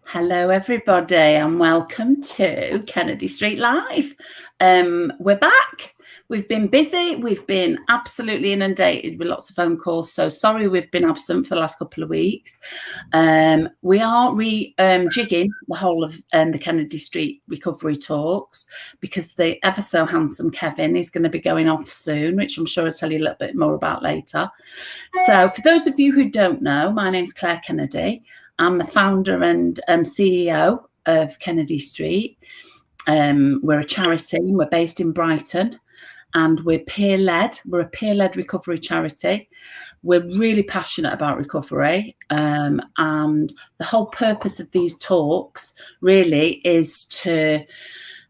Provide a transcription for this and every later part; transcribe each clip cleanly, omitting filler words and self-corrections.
Hello, everybody, and welcome to Kennedy Street Live. We're back. We've been busy. We've been absolutely inundated with lots of phone calls. So sorry we've been absent for the last couple of weeks. We are jigging the whole of the Kennedy Street recovery talks because the ever so handsome Kevin is going to be going off soon, which I'm sure I'll tell you a little bit more about later. So for those of you who don't know, my name's Claire Kennedy. I'm the founder and CEO of Kennedy Street. We're a charity. We're based in Brighton, and we're peer-led. We're a peer-led recovery charity. We're really passionate about recovery, and the whole purpose of these talks really is to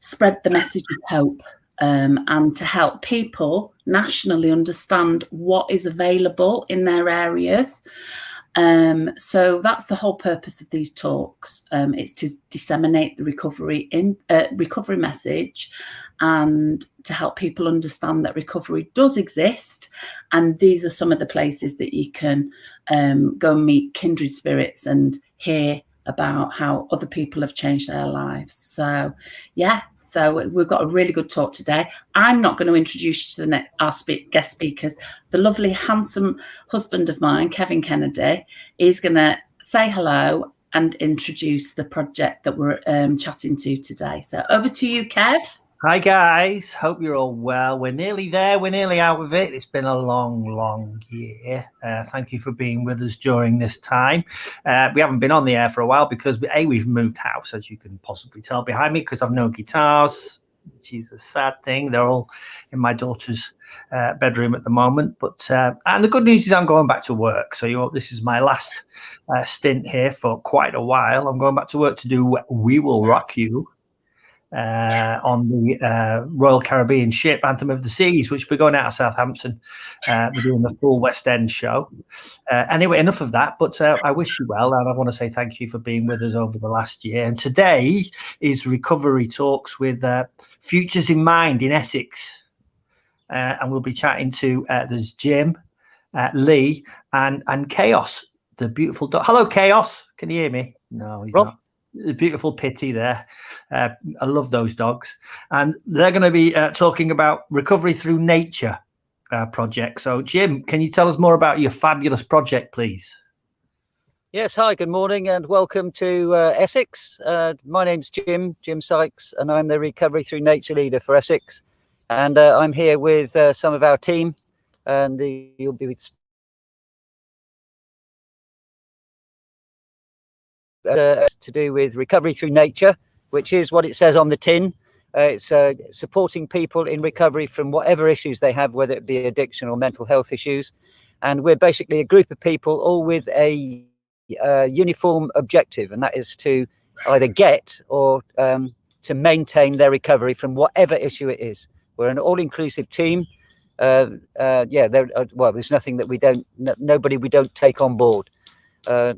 spread the message of hope and to help people nationally understand what is available in their areas. So that's the whole purpose of these talks. It's to disseminate the recovery message and to help people understand that recovery does exist. And these are some of the places that you can go and meet kindred spirits and hear about how other people have changed their lives. So, yeah, so we've got a really good talk today. I'm not going to introduce you to our guest speakers. The lovely, handsome husband of mine, Kevin Kennedy, is going to say hello and introduce the project that we're chatting to today. So over to you, Kev. Hi guys, hope you're all well. We're nearly there, we're nearly out of it. It's been a long year. Thank you for being with us during this time. We haven't been on the air for a while because we've moved house, as you can possibly tell behind me, because I've no guitars, which is a sad thing. They're all in my daughter's bedroom at the moment. But and the good news is I'm going back to work. So this is my last stint here for quite a while. I'm going back to work to do We Will Rock You on the Royal Caribbean ship Anthem of the Seas, which we're going out of Southampton. We're doing the full West End show. Anyway, enough of that, but I wish you well, and I want to say thank you for being with us over the last year. And today is Recovery Talks with Futures in Mind in Essex. And we'll be chatting to there's Jim, Lee, and Chaos, the beautiful dog. Hello, Chaos. Can you hear me? No, he's not. The beautiful Pitty there. I love those dogs. And they're going to be talking about recovery through nature project. So, Jim, can you tell us more about your fabulous project, please? Yes, hi, good morning and welcome to Essex. My name's Jim Sykes, and I'm the Recovery Through Nature leader for Essex. And I'm here with some of our team, and you'll be to do with recovery through nature, which is what it says on the tin. It's supporting people in recovery from whatever issues they have, whether it be addiction or mental health issues. And we're basically a group of people all with a uniform objective, and that is to either get or to maintain their recovery from whatever issue it is. We're an all-inclusive team. There's nothing that nobody we don't take on board. No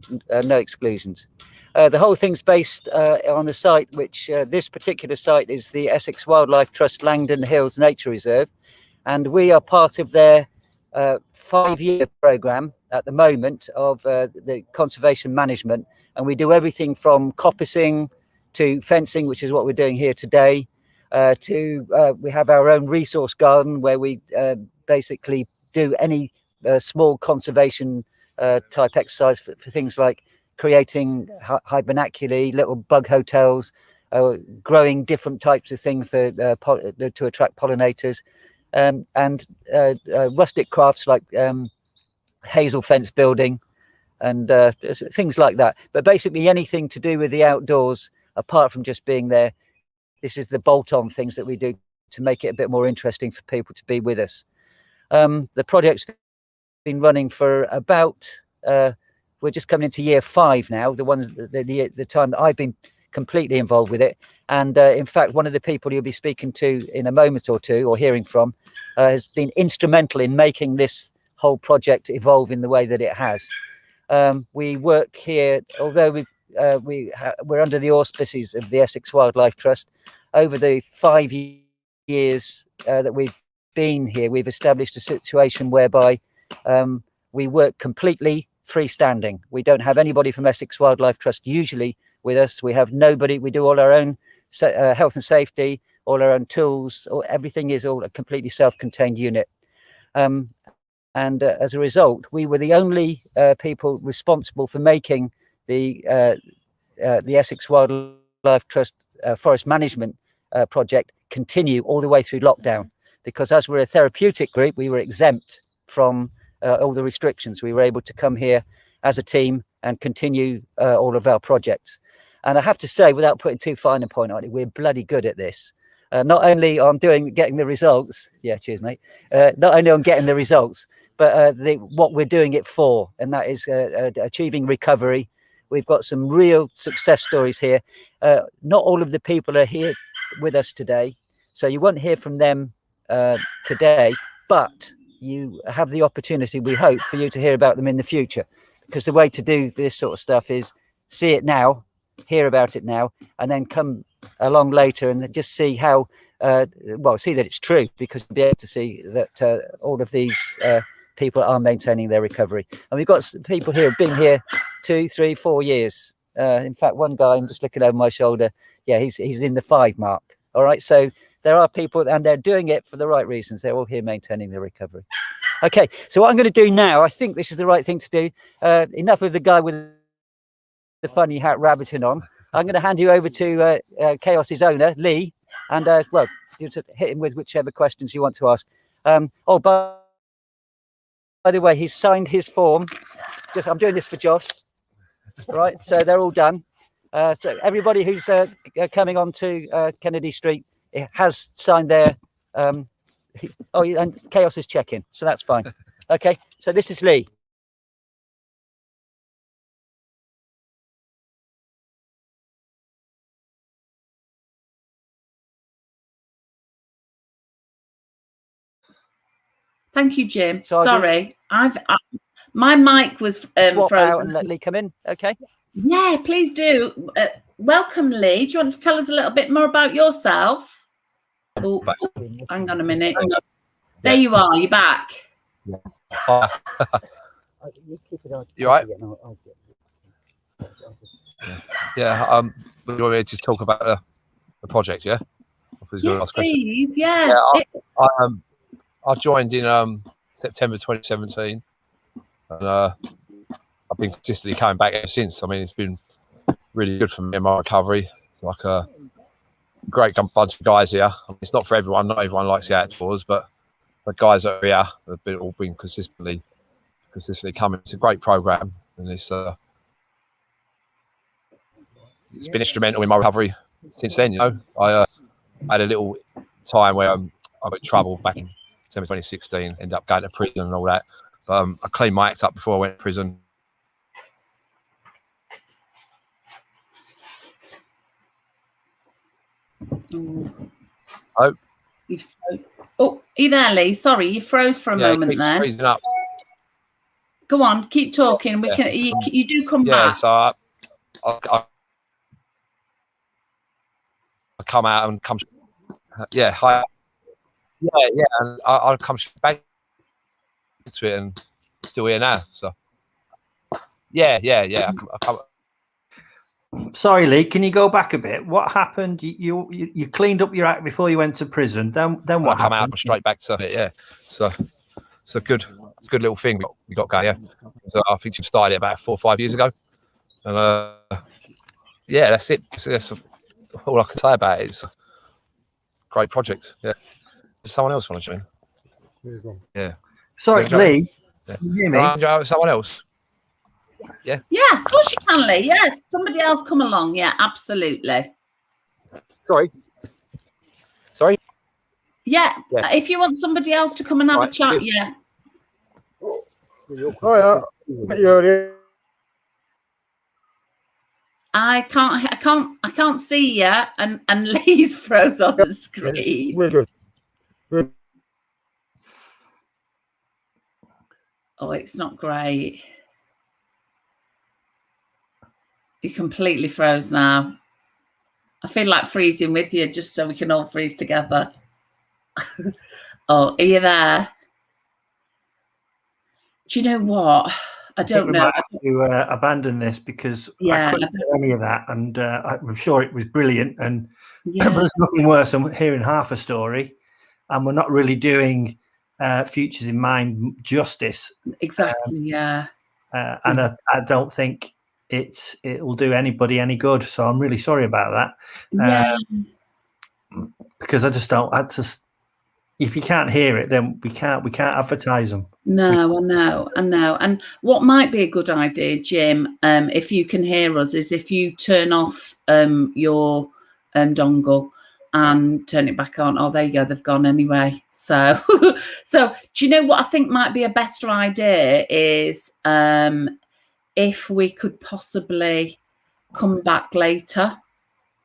exclusions. The whole thing's based on a site which this particular site is the Essex Wildlife Trust Langdon Hills Nature Reserve, and we are part of their 5-year programme at the moment of the conservation management, and we do everything from coppicing to fencing, which is what we're doing here today, we have our own resource garden where we basically do any small conservation type exercise for things like creating hibernaculi, little bug hotels, growing different types of things to attract pollinators, and rustic crafts like hazel fence building and things like that. But basically anything to do with the outdoors, apart from just being there. This is the bolt-on things that we do to make it a bit more interesting for people to be with us. The project's been running for about, we're just coming into year 5 now, the time that I've been completely involved with it. And in fact, one of the people you'll be speaking to in a moment or two, or hearing from, has been instrumental in making this whole project evolve in the way that it has. We work here, although we're under the auspices of the Essex Wildlife Trust. Over the 5 years that we've been here, we've established a situation whereby we work completely freestanding. We don't have anybody from Essex Wildlife Trust usually with us. We have nobody. We do all our own health and safety, all our own tools. Everything is all a completely self-contained unit. And as a result, we were the only people responsible for making the Essex Wildlife Trust forest management project continue all the way through lockdown, because as we're a therapeutic group, we were exempt from all the restrictions. We were able to come here as a team and continue all of our projects. And I have to say, without putting too fine a point on it, we're bloody good at this. Not only on getting the results, yeah, cheers, mate. Not only on getting the results, but what we're doing it for, and that is achieving recovery. We've got some real success stories here. Not all of the people are here with us today, so you won't hear from them today, but you have the opportunity, we hope, for you to hear about them in the future, because the way to do this sort of stuff is see it now, hear about it now, and then come along later and just see how see that it's true, because you'll be able to see that all of these people are maintaining their recovery. And we've got people here who've been here 2, 3, 4 years. In fact, one guy, I'm just looking over my shoulder, yeah, he's in the 5 mark. All right, so there are people, and they're doing it for the right reasons. They're all here maintaining their recovery. Okay, so what I'm going to do now, I think this is the right thing to do. Enough of the guy with the funny hat rabbiting on. I'm going to hand you over to Chaos's owner, Lee, and well, you just hit him with whichever questions you want to ask. Oh, by the way, he's signed his form. I'm doing this for Josh. Right, so they're all done. So everybody who's coming on to Kennedy Street has signed their. Oh, and Chaos is checking, so that's fine. Okay, so this is Lee. Thank you, Jim. So sorry, my mic was swap frozen. out and let Lee come in. Okay. Yeah, please do. Welcome, Lee. Do you want to tell us a little bit more about yourself? Oh, hang on a minute. There you are. You're back. You right? Yeah. We want to just talk about the project, yeah? Yes, please. Yeah. I joined in September 2017, and I've been consistently coming back ever since. I mean, it's been really good for me in my recovery. It's like a great bunch of guys here. I mean, it's not for everyone. Not everyone likes the outdoors, but the guys that are here have all been consistently coming. It's a great program, and it's been instrumental in my recovery since then. You know, I had a little time where I got in trouble back in December 2016. Ended up going to prison and all that. But I cleaned my act up before I went to prison. Oh, are you there, Lee? Sorry, you froze for a moment there. Freezing up. Go on, keep talking. We can. You do come back. So I come out and come. Yeah, hi. Yeah, and I'll come back to it, and still here now. So yeah. I come. Sorry, Lee, can you go back a bit? What happened? You cleaned up your act before you went to prison. Then what happened? I come out and straight back to it. Yeah, so it's a good little thing we got going. Yeah, so I think you started it about 4 or 5 years ago, and yeah, that's it. That's all I can say about it. It's a great project. Yeah, does someone else want to join? Yeah. Sorry, Lee. Yeah. Can you hear me? Someone else. Yeah, of course you can, Lee. Yeah, somebody else come along. Yeah, absolutely. Sorry. Yeah, if you want somebody else to come and have a chat, yeah. Oh yeah. I can't see you, and Lee's froze on the screen. We're good. Oh, it's not great. You completely froze now. I feel like freezing with you just so we can all freeze together. Oh, are you there? Do you know what? I think don't we know. might have to abandon this because Yeah, I couldn't do any of that, and I'm sure it was brilliant. And Yeah, but there's nothing worse than hearing half a story, and we're not really doing Futures in Mind justice. exactly. Yeah. And I don't think it will do anybody any good. So I'm really sorry about that. Yeah. Because I just don't. If you can't hear it, then we can't advertise them. No, I know. And what might be a good idea, Jim, if you can hear us, is if you turn off your dongle and turn it back on. Oh, there you go. They've gone anyway. So, so do you know what I think might be a better idea is if we could possibly come back later.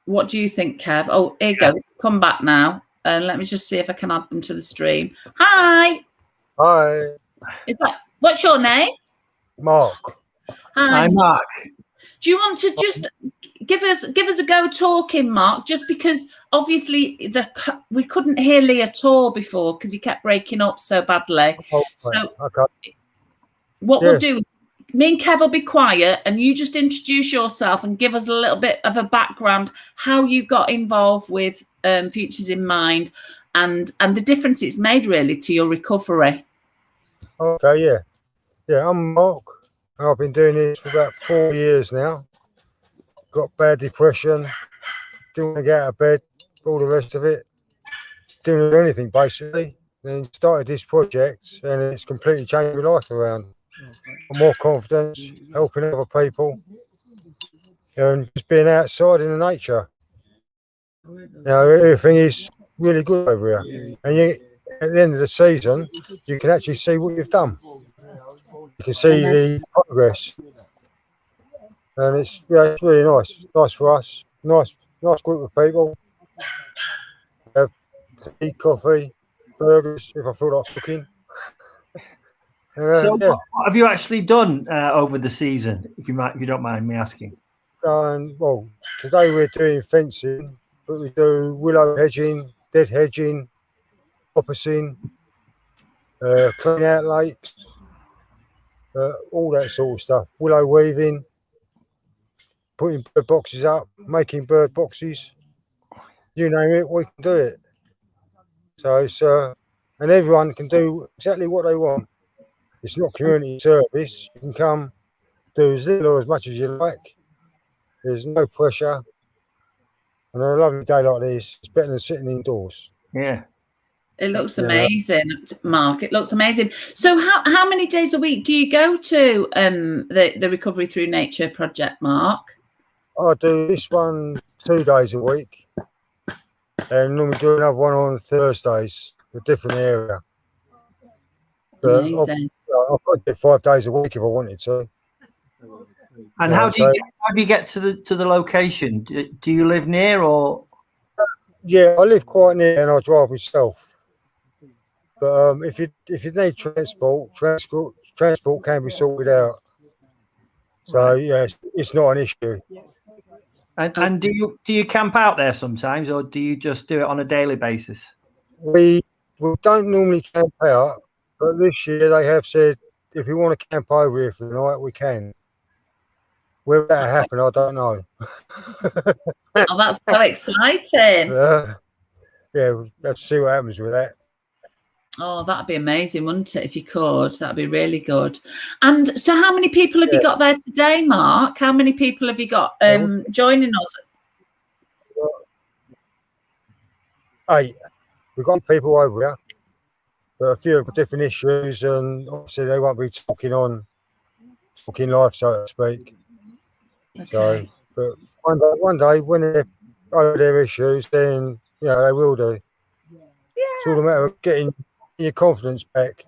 What do you think, Kev? Oh, here you go. Come back now. Let me just see if I can add them to the stream. Hi. Hi, What's your name? Mark. Hi, Mark. Do you want to just give us a go talking, Mark? Just because obviously we couldn't hear Lee at all before because he kept breaking up so badly. Oh, So okay. what Yeah. we'll do is me and Kev will be quiet and you just introduce yourself and give us a little bit of a background how you got involved with Futures in Mind and the difference it's made really to your recovery. Okay, yeah. Yeah, I'm Mark, and I've been doing this for about 4 years now. Got bad depression, didn't want to get out of bed, all the rest of it. Didn't do anything basically. Then started this project, and it's completely changed my life around. Got more confidence, helping other people, and just being outside in the nature. You know, everything is really good over here. And at the end of the season, you can actually see what you've done. You can see the progress, and it's really nice. Nice for us. Nice group of people. Have tea, coffee, burgers if I feel like cooking. So, what have you actually done over the season, if you don't mind me asking? Well, today we're doing fencing, but we do willow hedging, dead hedging, coppicing, clean out lakes, all that sort of stuff. Willow weaving, putting bird boxes up, making bird boxes. You name it, we can do it. So it's and everyone can do exactly what they want. It's not community service. You can come do as little or as much as you like. There's no pressure. And on a lovely day like this, it's better than sitting indoors. Yeah. It looks amazing, Mark. It looks amazing. So how many days a week do you go to the Recovery Through Nature project, Mark? I do this one 2 days a week. And normally do another one on Thursdays, a different area. But Amazing. I could do 5 days a week if I wanted to. And how do you get to the location? Do you live near or? Yeah, I live quite near and I drive myself. But if you need transport can be sorted out. So yeah, it's not an issue. And do you camp out there sometimes, or do you just do it on a daily basis? We don't normally camp out, but this year they have said if you want to camp over here for the night, we can. Whether that happen, I don't know. Oh, that's so exciting! Yeah, we'll have to see what happens with that. Oh, that'd be amazing, wouldn't it? If you could, that'd be really good. And so, how many people have you got there today, Mark? How many people have you got joining us? 8. We've got people over here, but a few have got different issues, and obviously they won't be talking live, so to speak. Okay. So, but one day when they're over their issues, then they will do. Yeah. It's all a matter of getting your confidence back.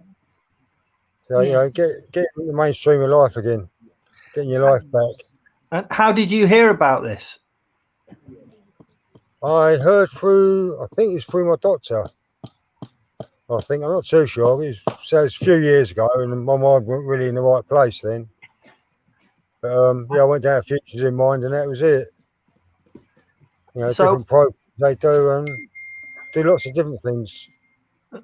So get in the mainstream of life again, getting your life back. And how did you hear about this? I heard I think it's through my doctor. I'm not too sure. It was a few years ago, and my mind wasn't really in the right place then. But I went down Futures in Mind, and that was it. Different programs they do, and do lots of different things.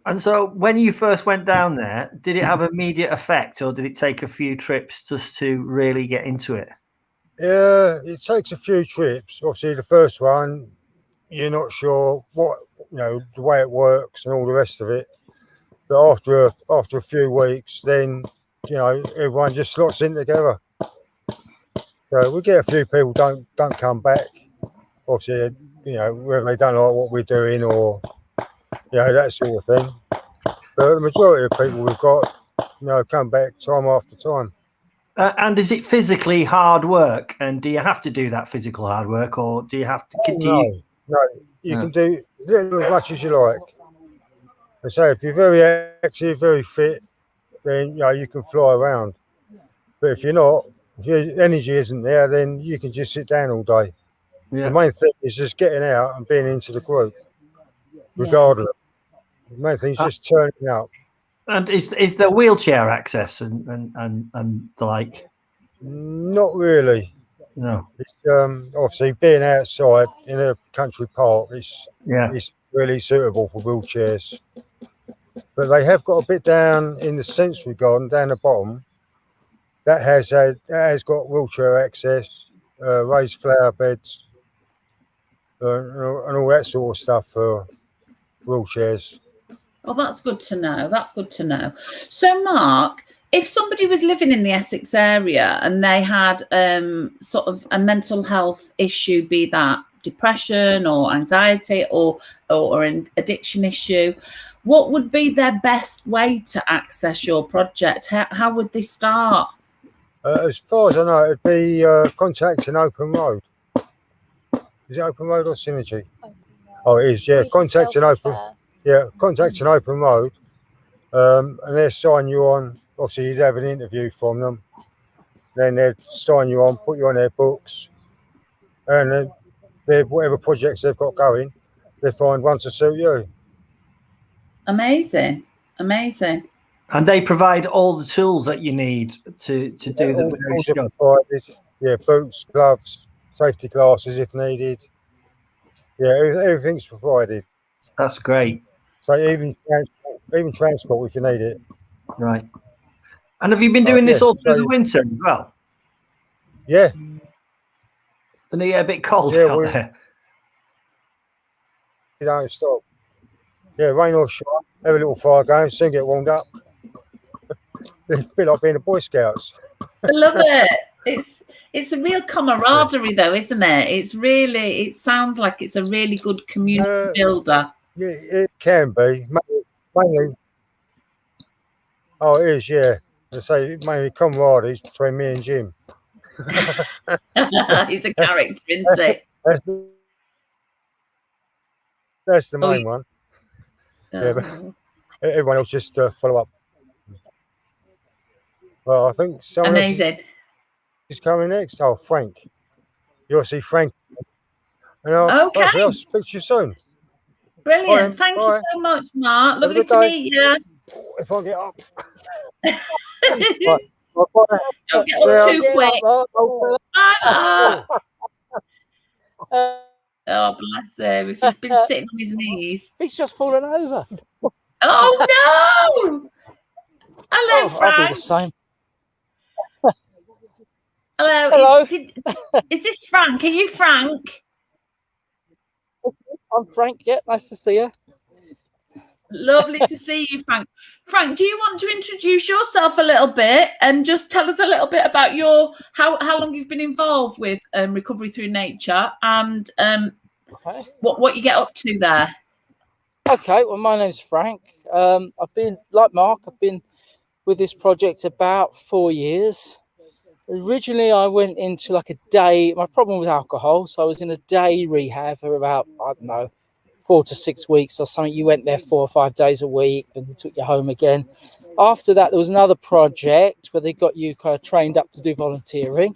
And so when you first went down there, did it have immediate effect, or did it take a few trips just to really get into it? Yeah, it takes a few trips. Obviously, the first one, you're not sure what, the way it works and all the rest of it. But after a few weeks, then everyone just slots in together. So we get a few people don't come back. Obviously, whether they don't like what we're doing or that sort of thing. But the majority of people we've got, come back time after time. And is it physically hard work? And do you have to do that physical hard work, or do you have to? No, you can do as much as you like. I say if you're very active, very fit, then you can fly around. But if you're not, if your energy isn't there, then you can just sit down all day. Yeah. The main thing is just getting out and being into the group, regardless. The main thing is just turning up. And is there wheelchair access and the like? Not really. No. It's, obviously, being outside in a country park is really suitable for wheelchairs. But they have got a bit down in the sensory garden, down the bottom, that has got wheelchair access, raised flower beds, and all that sort of stuff for wheelchairs. Oh, that's good to know. That's good to know. So, Mark, if somebody was living in the Essex area and they had sort of a mental health issue, be that depression or anxiety or an addiction issue, what would be their best way to access your project? How would they start? As far as I know, it'd be contacting Open Road. Is it Open Road or Synergy? Oh, it is, yeah. Contacting Open Road, and they'll sign you on. Obviously, you'd have an interview from them. Then they'd sign you on, put you on their books, and then whatever projects they've got going, they find one to suit you. Amazing. And they provide all the tools that you need to do the various jobs. Provided. Yeah, boots, gloves, safety glasses if needed. Yeah, everything's provided. That's great. So even transport if you need it. Right. And have you been doing this all through the winter as well? Yeah. And it get a bit cold out there? You don't stop. Yeah, rain or shine, have a little fire going, soon get warmed up. It's a bit like being a Boy Scouts. I love it. It's a real camaraderie though, isn't it? It sounds like it's a really good community builder. Yeah, it can be. Mainly. Oh, it is, yeah. I say mainly camaraderie between me and Jim. He's a character, isn't he? That's the main one. Yeah, but everyone else just follow up. Well, I think someone amazing is coming next. Oh, Frank. You'll see Frank. And I'll speak to you soon. Brilliant. Thank you so much, Mark. Lovely to meet you. If I get up. Don't get up too quick. Bye. Oh, bless him. If he's been sitting on his knees. He's just fallen over. Oh, no. Hello, Frank. I'll be the same. Hello. Is this Frank? Are you Frank? I'm Frank. Yeah, nice to see you. Lovely to see you, Frank. Frank, do you want to introduce yourself a little bit and just tell us a little bit about how long you've been involved with Recovery Through Nature and what you get up to there? Okay, well, my name's Frank. I've been, like Mark, I've been with this project about 4 years. Originally, I went into like a day, my problem was alcohol, so I was in a day rehab for about, 4 to 6 weeks or something. You went there 4 or 5 days a week and they took you home again. After that, there was another project where they got you kind of trained up to do volunteering.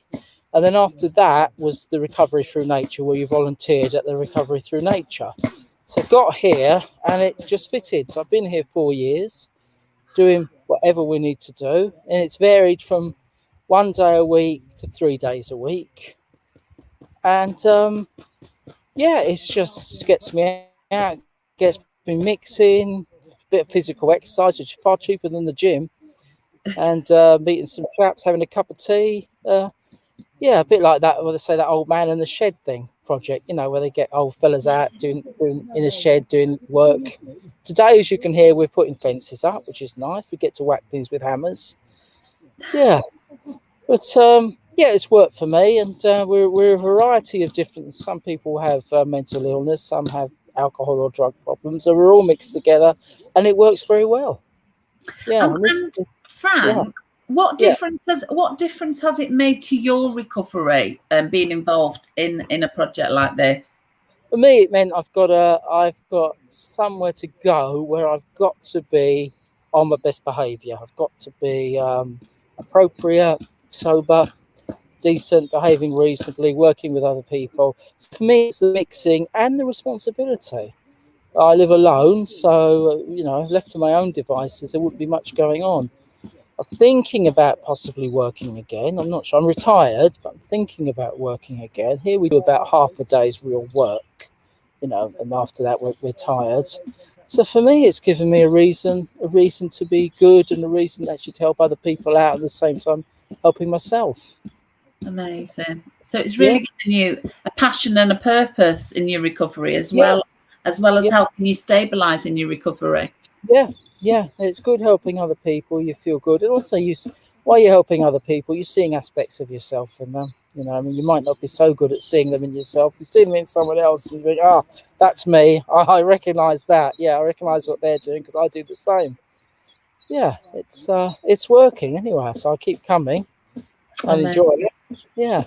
And then after that was the Recovery Through Nature, where you volunteered at the Recovery Through Nature. So I got here and it just fitted. So I've been here 4 years doing whatever we need to do. And it's varied from 1 day a week to 3 days a week. And it's just gets me out, gets me mixing, bit of physical exercise, which is far cheaper than the gym, and meeting some chaps, having a cup of tea. Yeah, a bit like that. Where they say that old man in the shed thing project, you know, where they get old fellas out doing in a shed doing work. Today, as you can hear, we're putting fences up, which is nice. We get to whack things with hammers. Yeah, but yeah, it's worked for me, and we're a variety of different. Some people have mental illness, some have alcohol or drug problems, so we're all mixed together, and it works very well. Yeah, And Frank, what difference has it made to your recovery and being involved in a project like this? For me, it meant I've got somewhere to go where I've got to be on my best behaviour. I've got to be appropriate, sober, decent, behaving reasonably, working with other people. So for me, it's the mixing and the responsibility. I live alone, so you know, left to my own devices, there wouldn't be much going on. I'm thinking about possibly working again. I'm not sure. I'm retired, but I'm thinking about working again. Here we do about half a day's real work, you know, and after that we're tired. So for me, it's given me a reason to be good, and a reason actually to help other people out at the same time helping myself. Amazing. So it's really giving you a passion and a purpose in your recovery as well as helping you stabilise in your recovery. Yeah, it's good helping other people. You feel good, and also while you're helping other people, you're seeing aspects of yourself in them. You know, I mean, you might not be so good at seeing them in yourself. You see them in someone else, and you think, "Oh, that's me. I recognise that. Yeah, I recognise what they're doing because I do the same." Yeah, it's working anyway. So I keep coming and enjoying it. Yeah.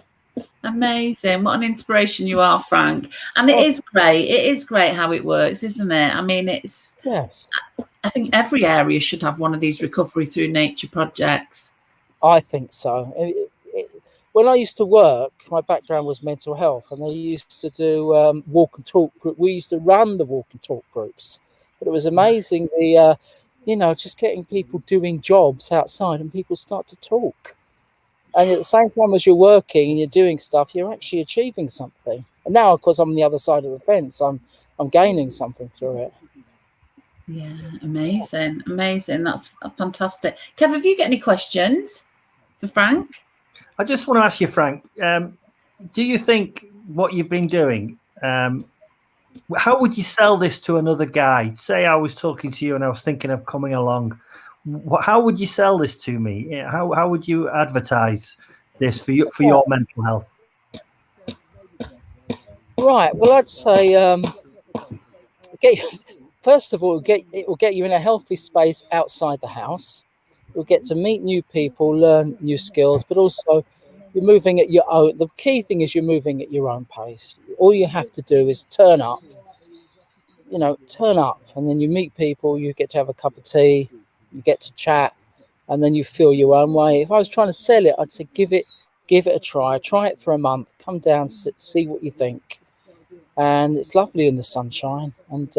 Amazing. What an inspiration you are, Frank. And it is great. It is great how it works, isn't it? I mean, I think every area should have one of these recovery through nature projects. I think so. When I used to work, my background was mental health, and they used to do walk and talk group. We used to run the walk and talk groups, but it was amazing. You know, just getting people doing jobs outside, and people start to talk. And at the same time as you're working and you're doing stuff, you're actually achieving something. And now, of course, I'm on the other side of the fence. I'm gaining something through it. Yeah, amazing. That's fantastic. Kev, have you got any questions for Frank? I just want to ask you, Frank, do you think what you've been doing, how would you sell this to another guy? Say I was talking to you and I was thinking of coming along. How would you sell this to me? How would you advertise this for your mental health? Right. Well, I'd say first of all, it will get you in a healthy space outside the house. You'll get to meet new people, learn new skills, but also you're moving at your own. The key thing is you're moving at your own pace. All you have to do is turn up. You know, turn up, and then you meet people. You get to have a cup of tea. You get to chat, and then you feel your own way. If I was trying to sell it, I'd say give it a try. Try it for a month. Come down, see what you think. And it's lovely in the sunshine. And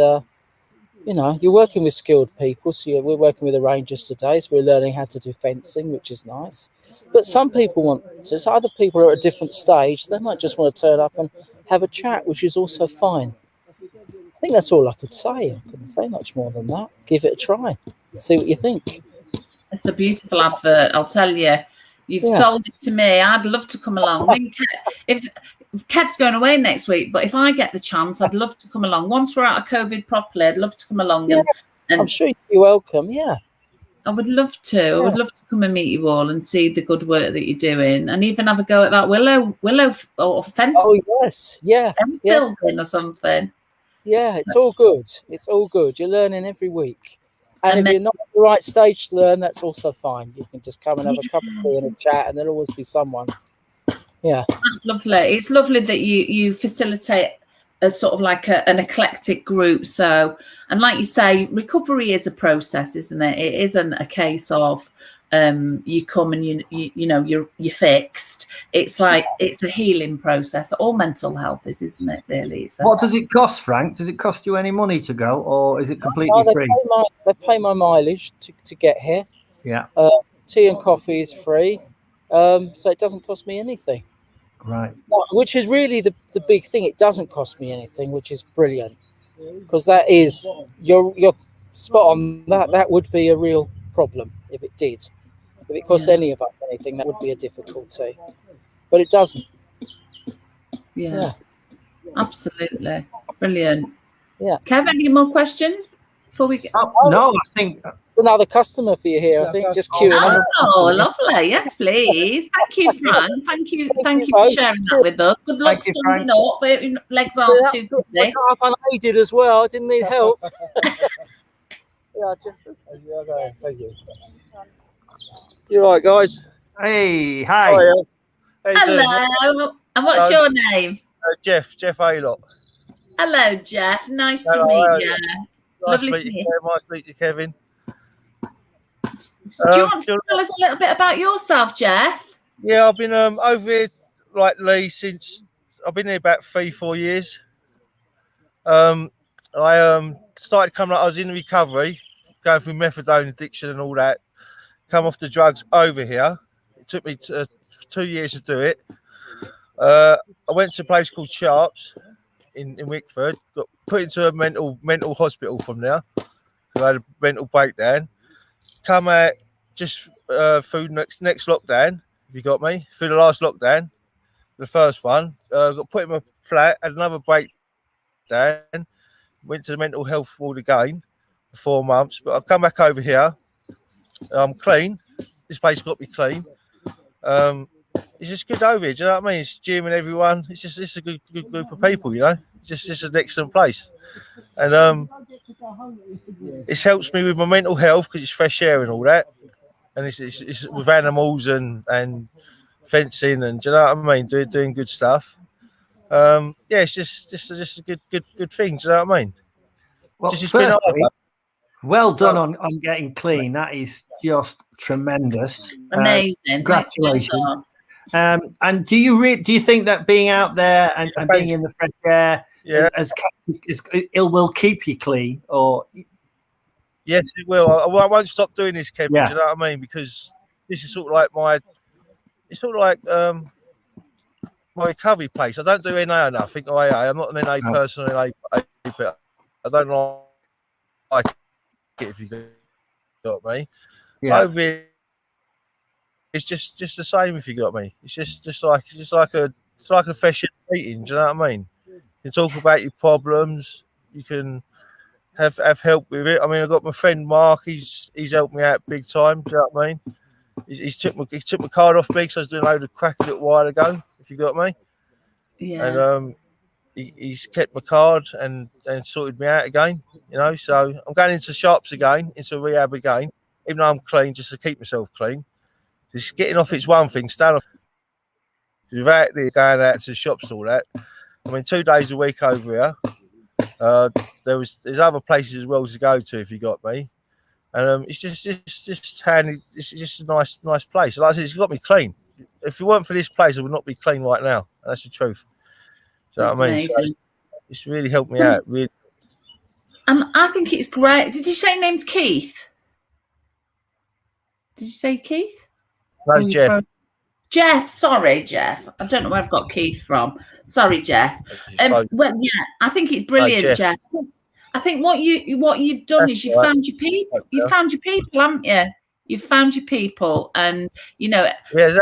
you know, you're working with skilled people. So we're working with the rangers today. So we're learning how to do fencing, which is nice. But some people want to. So other people are at a different stage. They might just want to turn up and have a chat, which is also fine. I think that's all I could say. I couldn't say much more than that. Give it a try. See what you think. It's a beautiful advert, I'll tell you. You've sold it to me. I'd love to come along. If Kev's going away next week, but if I get the chance, I'd love to come along. Once we're out of COVID properly, I'd love to come along. Yeah, and I'm sure you're welcome. Yeah. I would love to. Yeah. I would love to come and meet you all and see the good work that you're doing, and even have a go at that willow or fence. Oh yes, fence building or something. Yeah, it's all good. It's all good. You're learning every week. And if you're not at the right stage to learn, that's also fine. You can just come and have a cup of tea and a chat, and there'll always be someone. Yeah. That's lovely. It's lovely that you facilitate a sort of like an eclectic group. So, and like you say, recovery is a process, isn't it? It isn't a case of you come and you know you're fixed. It's like it's a healing process. All mental health is, isn't it? Really. What does it cost, Frank? Does it cost you any money to go, or is it completely free? They pay my mileage to get here. Yeah. Tea and coffee is free, so it doesn't cost me anything. Right. Which is really the big thing. It doesn't cost me anything, which is brilliant, because that is you're spot on. That would be a real problem if it did. If it cost any of us anything, that would be a difficulty. But it doesn't. Yeah. Absolutely. Brilliant. Yeah. Kev, any more questions before we get? No, I think it's another customer for you here. I think just queuing up. Oh, lovely. Yes, please. Thank you, Frank. Thank you for sharing that with us. Good luck standing up, but your legs aren't too busy. I got up unaided as well. I didn't need help. Thank you. You all right, guys? Hey, hi. Hello. And what's your name? Jeff Aylott. Hello, Jeff. Nice to meet you. Lovely to meet you. Nice to meet you, Kevin. Do you want to tell us a little bit about yourself, Jeff? Yeah, I've been over here like Lee since I've been here about 3-4 years. I started coming up. I was in recovery, going through methadone addiction and all that. Come off the drugs over here. It took me 2 years to do it. I went to a place called Sharps in Wickford. Got put into a mental hospital from there. I had a mental breakdown. Come out just through next lockdown. If you got me, through the last lockdown, the first one, got put in my flat. Had another breakdown. Went to the mental health ward again for 4 months. But I've come back over here. I'm clean. This place got me clean. It's just good over here. Do you know what I mean? It's gym and everyone. It's a good group of people. You know, it's an excellent place. And it helps me with my mental health because it's fresh air and all that. And it's with animals and fencing and do you know what I mean? Doing good stuff. It's just a good thing. Do you know what I mean? Well, just been well done on getting clean. That is just tremendous. Amazing. Congratulations. And do you think that being out there and being in the fresh air it will keep you clean? Or yes, it will. I won't stop doing this, Kevin. Do you know what I mean? Because this is sort of like my recovery place. I don't do NA enough. I think I'm not an NA person. I don't like it, if you got me. Yeah. Over here, it's just the same, if you got me. It's just like a fresh meeting. Do you know what I mean? You can talk about your problems. You can have help with it. I mean, I've got my friend Mark. He's helped me out big time. Do you know what I mean? He took my card off me because I was doing a load of crack a little while ago. If you got me. Yeah. And he's kept my card and sorted me out again. You know, so I'm going into shops again, into rehab again, even though I'm clean, just to keep myself clean. Just getting off it's one thing, staying off without going out to the shops and all that. I mean, 2 days a week over here. There's other places as well to go to if you got me. And it's just handy. It's just a nice place. Like I said, it's got me clean. If it weren't for this place, I would not be clean right now. That's the truth. Do you know what I mean? So it's really helped me out. Really. I think it's great. Did you say your name's Keith? Did you say Keith? No, Jeff. Jeff, sorry, Jeff. I don't know where I've got Keith from. Sorry, Jeff. Well, yeah, I think it's brilliant, Jeff. I think what you've done is found your people. You found your people, haven't you? You've found your people, and you know, as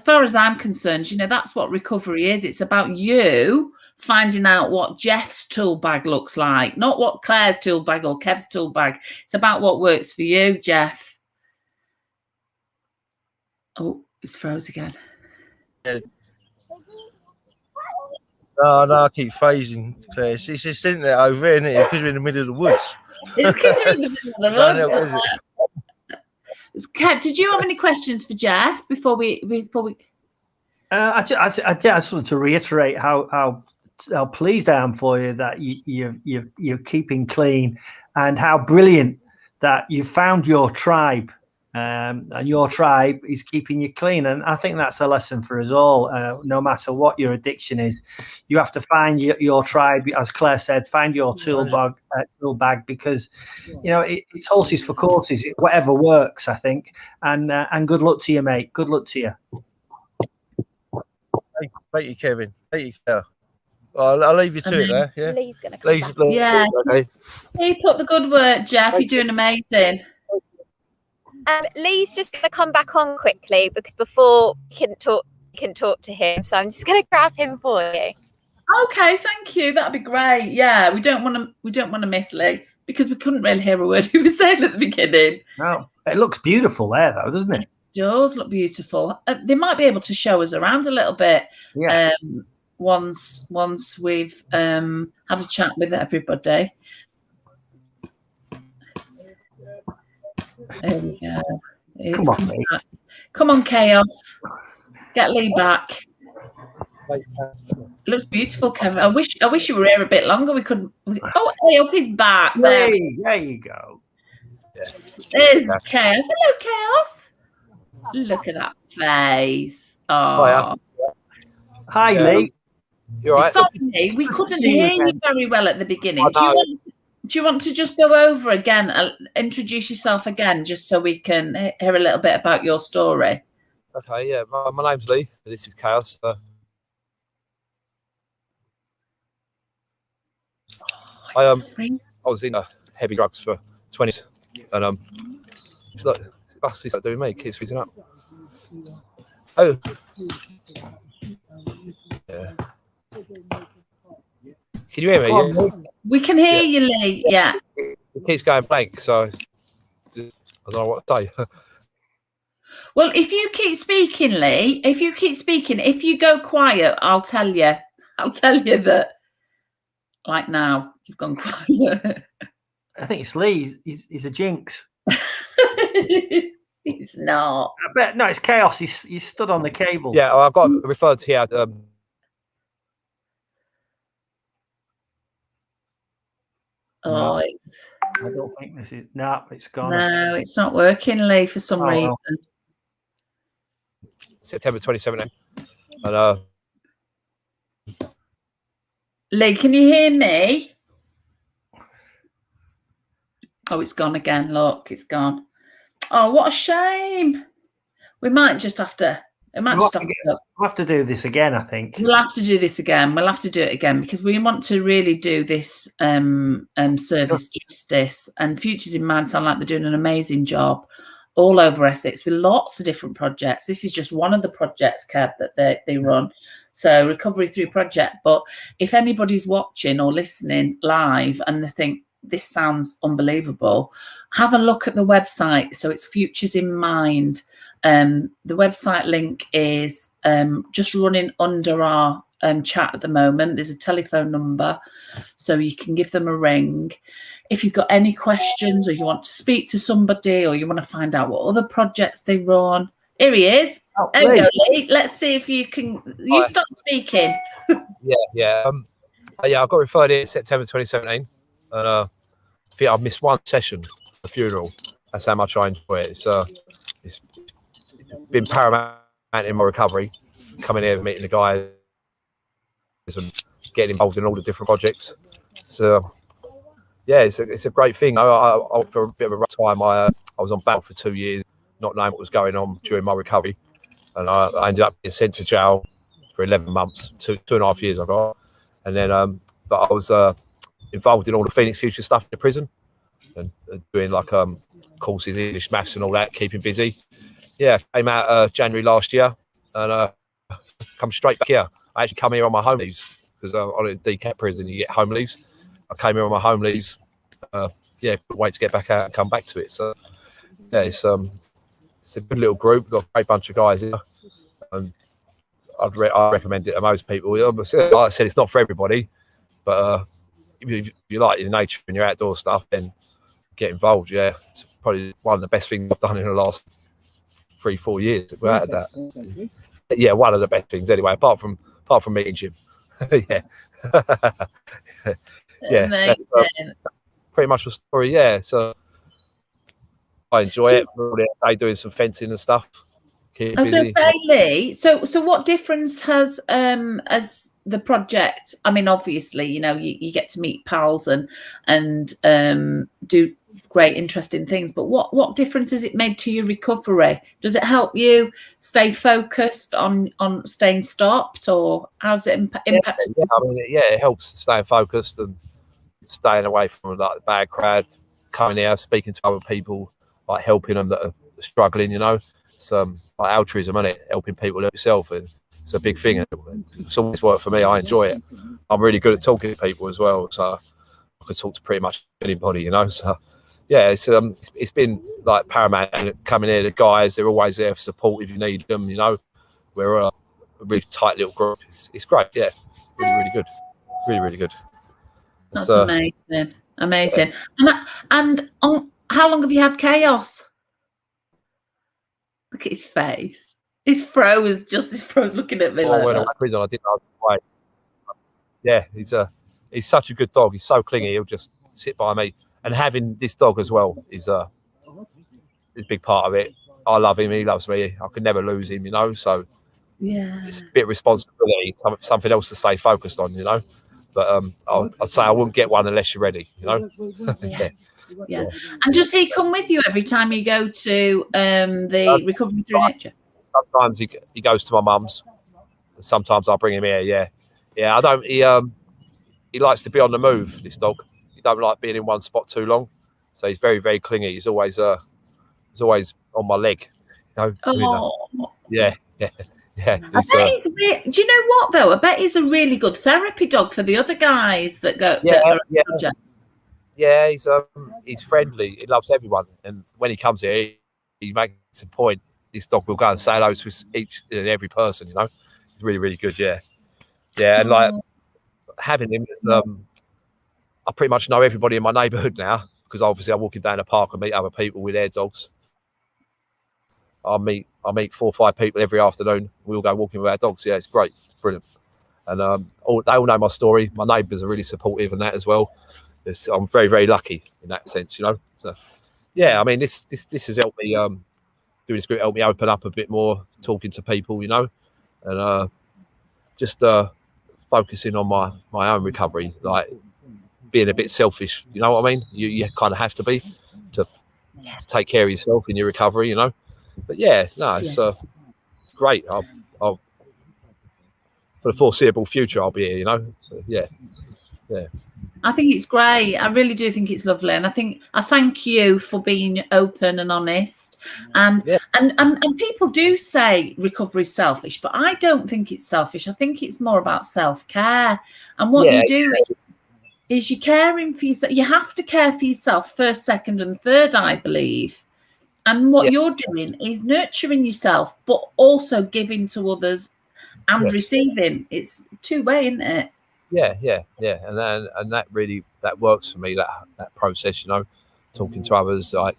far as I'm concerned, you know, that's what recovery is. It's about you finding out what Jeff's tool bag looks like, not what Claire's tool bag or Kev's tool bag. It's about what works for you, Jeff. Oh, it's froze again. Yeah. No, I keep phasing, Claire. It's just sitting there over here, isn't it? Because we're in the middle of the woods. It's because you're in the middle of the woods. Kev, did you have any questions for Jeff before we? I just wanted to reiterate how pleased I am for you that you're keeping clean, and how brilliant that you found your tribe. And your tribe is keeping you clean, and I think that's a lesson for us all. No matter what your addiction is, you have to find your tribe. As Claire said, find your tool bag, because you know it's horses for courses. Whatever works, I think. And good luck to you, mate. Good luck to you. Thank you, Kevin. Thank you, Claire. I'll leave you to it there. Yeah. Lee's going to come Lee's back. Yeah. okay. Keep up the good work, Jeff. You're doing amazing. Lee's just going to come back on quickly because before we can talk to him. So I'm just going to grab him for you. Okay, thank you. That'd be great. Yeah, we don't want to miss Lee because we couldn't really hear a word he was saying at the beginning. No, it looks beautiful there, though, doesn't it? It does look beautiful. They might be able to show us around a little bit. Yeah. Once we've had a chat with everybody. There we go. Come on, Lee. Come on, Chaos. Get Lee back. It looks beautiful, Kevin. I wish you were here a bit longer. We couldn't. Oh, hey, up his back. There you go. There's Chaos. Hello, Chaos. Look at that face. Oh. Hi, Lee. You all right? Sorry, Lee, we couldn't see you hear you again. very well at the beginning. Do you want to just go over again, introduce yourself again, just so we can hear a little bit about your story? Okay, yeah. My name's Lee. This is Chaos. I was in heavy drugs for 20 years, and look, that's what doing me. Keeps freezing up. Oh, yeah. Can you hear me? Yeah. We can hear you, Lee. Yeah. It keeps going blank, so I don't know what to say. Well, if you keep speaking, Lee, if you go quiet, I'll tell you that, like now, you've gone quiet. I think it's Lee. He's a jinx. He's not. I bet no, it's Chaos. He's stood on the cable. Yeah, I've got referred to here. Oh, I don't think this is. No, it's gone. No, it's not working, Lee, for some reason. September 2017. And Lee, can you hear me? Oh, it's gone again. Look, it's gone. Oh, what a shame. We might just have to. We'll have to do this again, I think. We'll have to do this again. We'll have to do it again because we want to really do this service justice. And Futures in Mind sound like they're doing an amazing job all over Essex with lots of different projects. This is just one of the projects, Kev, that they run. So Recovery Through Project. But if anybody's watching or listening live and they think this sounds unbelievable, have a look at the website. So it's Futures in Mind. The website link is just running under our chat at the moment. There's a telephone number, so you can give them a ring. If you've got any questions or you want to speak to somebody or you want to find out what other projects they run, here he is. There you go, Lee. Let's see if you can. You start speaking. yeah. I got referred in September 2017, and I think I've missed one session, the funeral. That's how much I enjoy it. It's been paramount in my recovery, coming here and meeting the guys and getting involved in all the different projects. So yeah, it's a great thing. I for a bit of a rough time. I was on bail for 2 years, not knowing what was going on during my recovery, and I ended up being sent to jail for 11 months, 2.5 years I got, and then but I was involved in all the Phoenix Future stuff in the prison and doing like courses, English, maths, and all that, keeping busy. Yeah, came out January last year and come straight back here. I actually come here on my home leaves because on a decap prison you get home leaves. I came here on my home leaves. Couldn't wait to get back out and come back to it. So yeah, it's a good little group. We've got a great bunch of guys here. And I recommend it to most people. Like I said, it's not for everybody, but if you like your nature and your outdoor stuff, then get involved. Yeah, it's probably one of the best things I've done in the last 3-4 years. Without that, yeah, one of the best things anyway. Apart from meeting Jim, yeah, yeah. That's pretty much the story. Yeah, so I enjoy it. I doing some fencing and stuff. I was going to say, Lee. So what difference has the project? I mean, obviously, you know, you get to meet pals and do great, interesting things. But what difference has it made to your recovery? Does it help you stay focused on staying stopped, or how's it impacted? Yeah, I mean, yeah, it helps staying focused and staying away from like the bad crowd, coming here, speaking to other people, like helping them that are struggling. You know, it's like altruism, isn't it? Helping people yourself, and it's a big thing. It's always worked for me. I enjoy it. I'm really good at talking to people as well, so I could talk to pretty much anybody. You know, so yeah, it's been like paramount. And coming here, the guys, they're always there for support if you need them. You know, we're a really tight little group. It's great. Yeah, really good. Really good. That's amazing. Amazing. Yeah. And how long have you had Chaos? Look at his face. His froze looking at me like when that. I was in prison, I didn't know why. Yeah, he's such a good dog. He's so clingy. He'll just sit by me. And having this dog as well is a big part of it. I love him. He loves me. I could never lose him, you know. So yeah, it's a bit of responsibility, something else to stay focused on, you know. But I'd say I wouldn't get one unless you're ready, you know. Yeah. And does he come with you every time you go to the Recovery Through Nature? Sometimes he goes to my mum's. Sometimes I bring him here. Yeah. I don't. He likes to be on the move. This dog. He don't like being in one spot too long. So he's very, very clingy. He's always on my leg. You know? Yeah. Do you know what though? I bet he's a really good therapy dog for the other guys that go. Yeah, he's friendly. He loves everyone, and when he comes here, he makes a point. This dog will go and say hello to each and every person. You know, he's really, really good. Yeah, and like having him is, I pretty much know everybody in my neighbourhood now because obviously I'm walking down the park and meet other people with their dogs. I meet 4 or 5 people every afternoon. We all go walking with our dogs. Yeah, it's great. It's brilliant. And they all know my story. My neighbours are really supportive in that as well. I'm very, very lucky in that sense, you know. So, yeah, I mean, this has helped me. Doing this group helped me open up a bit more, talking to people, you know, and just focusing on my own recovery, like being a bit selfish. You know what I mean? You kind of have to be to take care of yourself in your recovery, you know. But yeah, no, it's great. I'll for the foreseeable future, I'll be here, you know. So, yeah. I think it's great. I really do think it's lovely, and I thank you for being open and honest. And people do say recovery is selfish, but I don't think it's selfish. I think it's more about self-care. And what you do is you're caring for yourself. You have to care for yourself first, second, and third, I believe. And what you're doing is nurturing yourself, but also giving to others and receiving. It's two-way, isn't it? Yeah, and that really works for me. That process, you know, talking to others, like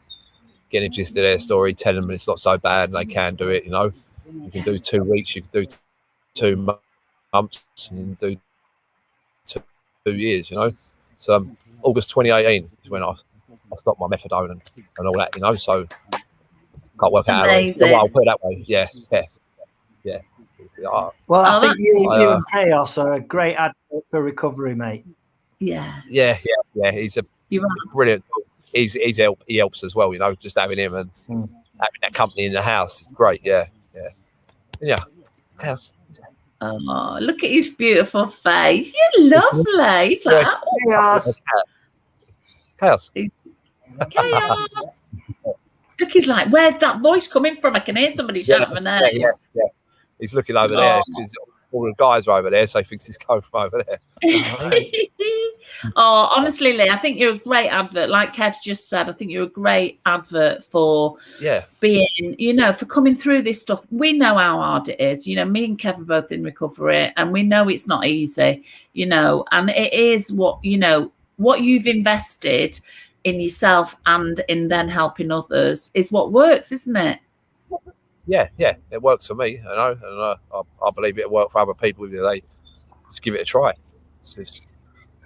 getting interested in their story, telling them it's not so bad, and they can do it. You know, you can do 2 weeks, you can do 2 months, and do 2 years. You know, so August 2018 is when I stopped my methadone and all that. You know, so can't work out how it is. Well, I'll put it that way. Yeah. Well, I think you and Chaos are a great advocate for recovery, mate. Yeah. He's a brilliant. He helps as well. You know, just having him and having that company in the house is great. Yeah. Chaos. Oh, look at his beautiful face. You're lovely. He's like, Chaos. Chaos. Look, he's like, where's that voice coming from? I can hear somebody shouting my name. Yeah. He's looking over there because all the guys are over there, so he thinks he's coming from over there. Oh, honestly, Lee, I think you're a great advert. Like Kev just said, I think you're a great advert for being, you know, for coming through this stuff. We know how hard it is. You know, me and Kev are both in recovery, and we know it's not easy, you know, and it is what you've invested in yourself and in then helping others is what works, isn't it? Yeah, it works for me, you know, and I believe it'll work for other people if they just give it a try. It's just,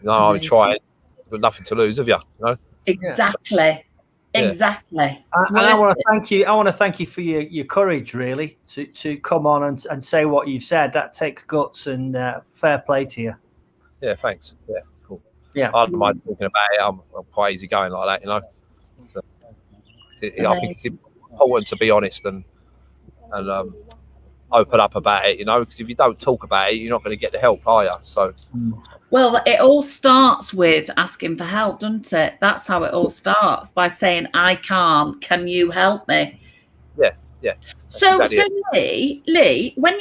I'm trying, but nothing to lose, have you? You know? Exactly. And I want to thank you. I want to thank you for your courage, really, to come on and say what you've said. That takes guts, and fair play to you. Yeah, thanks. Yeah, cool. Yeah, I don't mind talking about it. I'm quite easy going like that, you know. I think it's important to be honest and open up about it, because if you don't talk about it, you're not going to get the help, are you? So. Well, it all starts with asking for help, doesn't it? That's how it all starts, by saying, I can't, can you help me? Yeah. So Exactly Lee, when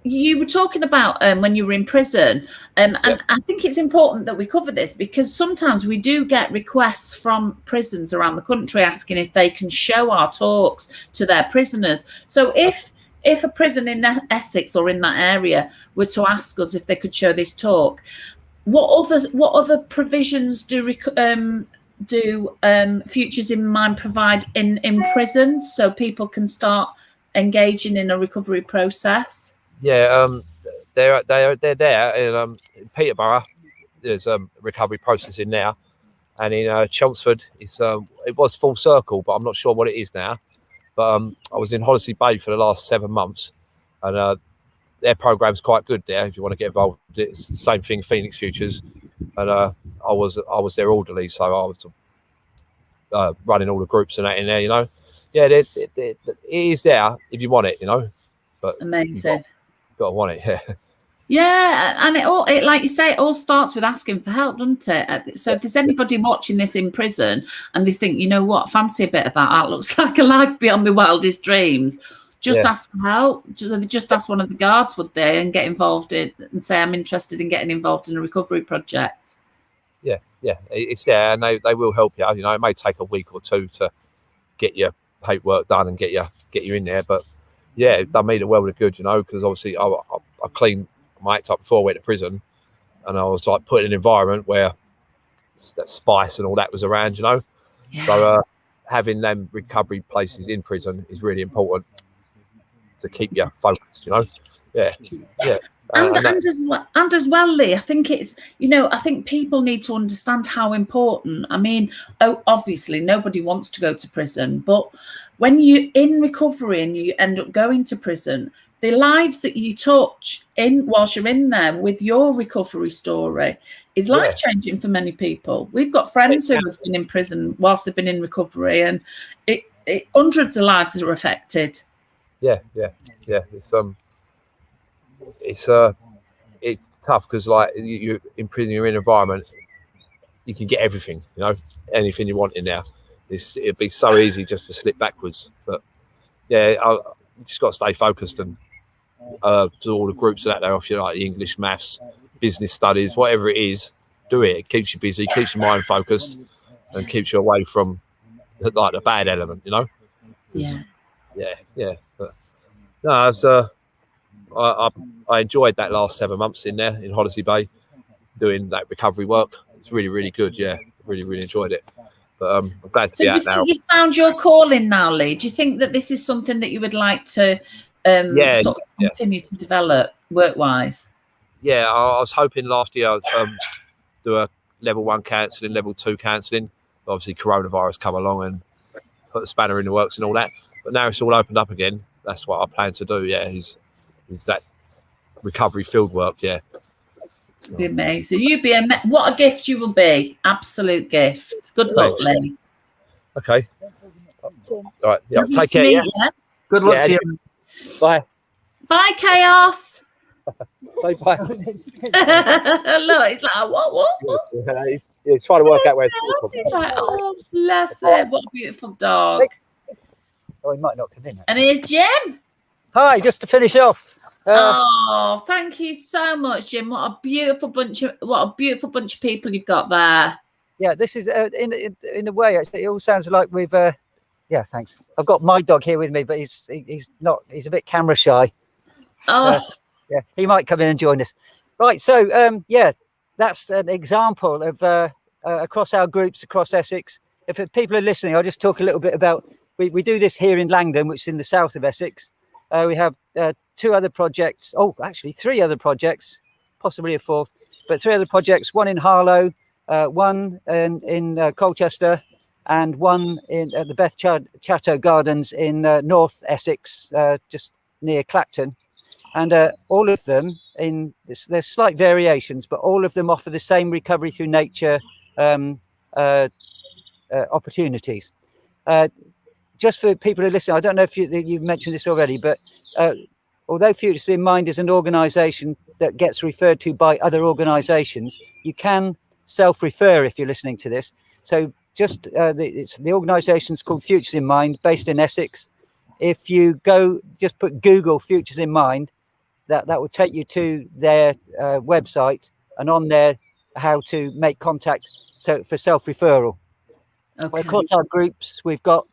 you were talking about when you were in prison, and I think it's important that we cover this, because sometimes we do get requests from prisons around the country asking if they can show our talks to their prisoners. So if a prison in Essex or in that area were to ask us if they could show this talk, what other provisions do Futures in Mind provide in prisons, so people can start engaging in a recovery process? Yeah, they're there in Peterborough. There's a recovery process in there, and in Chelmsford, it was Full Circle, but I'm not sure what it is now. But I was in Horsey Bay for the last 7 months, and their program's quite good there. If you want to get involved, it's the same thing, Phoenix Futures, and I was their orderly, so I was running all the groups and that in there. Yeah, it is there if you want it, But amazing. Got to want it, yeah. Yeah, and it like you say, it all starts with asking for help, doesn't it? So if there's anybody watching this in prison and they think, you know what, fancy a bit of that, that looks like a life beyond my wildest dreams, just ask for help. Just ask one of the guards, would they, and get involved in and say, I'm interested in getting involved in a recovery project. Yeah, it's there, and they will help you. It may take a week or two to get your paperwork done and get you in there, but yeah, it done me the world of good, because obviously I cleaned my act up before I went to prison, and I was like put in an environment where that spice and all that was around, So having them recovery places in prison is really important to keep you focused, Yeah. And as well, Lee, I think it's, I think people need to understand how important. I mean, obviously nobody wants to go to prison, but when you're in recovery and you end up going to prison, the lives that you touch whilst you're in there with your recovery story is life-changing for many people. We've got friends who have been in prison whilst they've been in recovery, and hundreds of lives are affected. Yeah. It's tough because like you're in prison, you're in an environment, you can get everything, anything you want in there. It'd be so easy just to slip backwards, but yeah, you just got to stay focused and do all the groups that there off you, like English, maths, business studies, whatever it is, do it. It keeps you busy, keeps your mind focused, and keeps you away from the bad element, Yeah. But no, it's I enjoyed that last 7 months in there in Horsey Bay doing that recovery work. It's really, really good. Yeah, really, really enjoyed it. But I'm glad to be out now. So do you think you found your calling now, Lee? Do you think that this is something that you would like to continue to develop work-wise? Yeah, I was hoping last year I was do a level 1 counselling, level 2 counselling. Obviously, coronavirus come along and put the spanner in the works and all that. But now it's all opened up again. That's what I plan to do. Yeah, is that recovery field work? Yeah, it'd be amazing. What a gift you will be. Absolute gift. Good luck, Lee. Okay. All right. Yeah. Take care. Yeah. Good luck to you. Bye. Bye, Chaos. Say bye. Look, it's like what? He's trying to work out where it's from. He's like, oh, bless it. What a beautiful dog. Oh, he might not come in. And here's Jim. Hi, just to finish off. Thank you so much, Jim. What a beautiful bunch of people you've got there. Yeah, this is in a way it all sounds like we've yeah, thanks. I've got my dog here with me, but he's a bit camera shy. Yeah, he might come in and join us. Right, so yeah, that's an example of across our groups across Essex. If people are listening, I'll just talk a little bit about we do this here in Langdon, which is in the south of Essex. We have 2 other projects. Oh, actually 3 other projects, possibly a 4th, but 3 other projects. One in Harlow, one in Colchester, and one at the Beth Chatto Gardens in North Essex, just near Clacton. And all of them, there's slight variations, but all of them offer the same recovery through nature opportunities. just for people who listen, I don't know if you've mentioned this already, but although Futures in Mind is an organisation that gets referred to by other organisations, you can self-refer if you're listening to this. So just the organisation's called Futures in Mind, based in Essex. If you go, just put Google Futures in Mind, that will take you to their website, and on there how to make contact for self-referral. Okay. Across our groups, we've got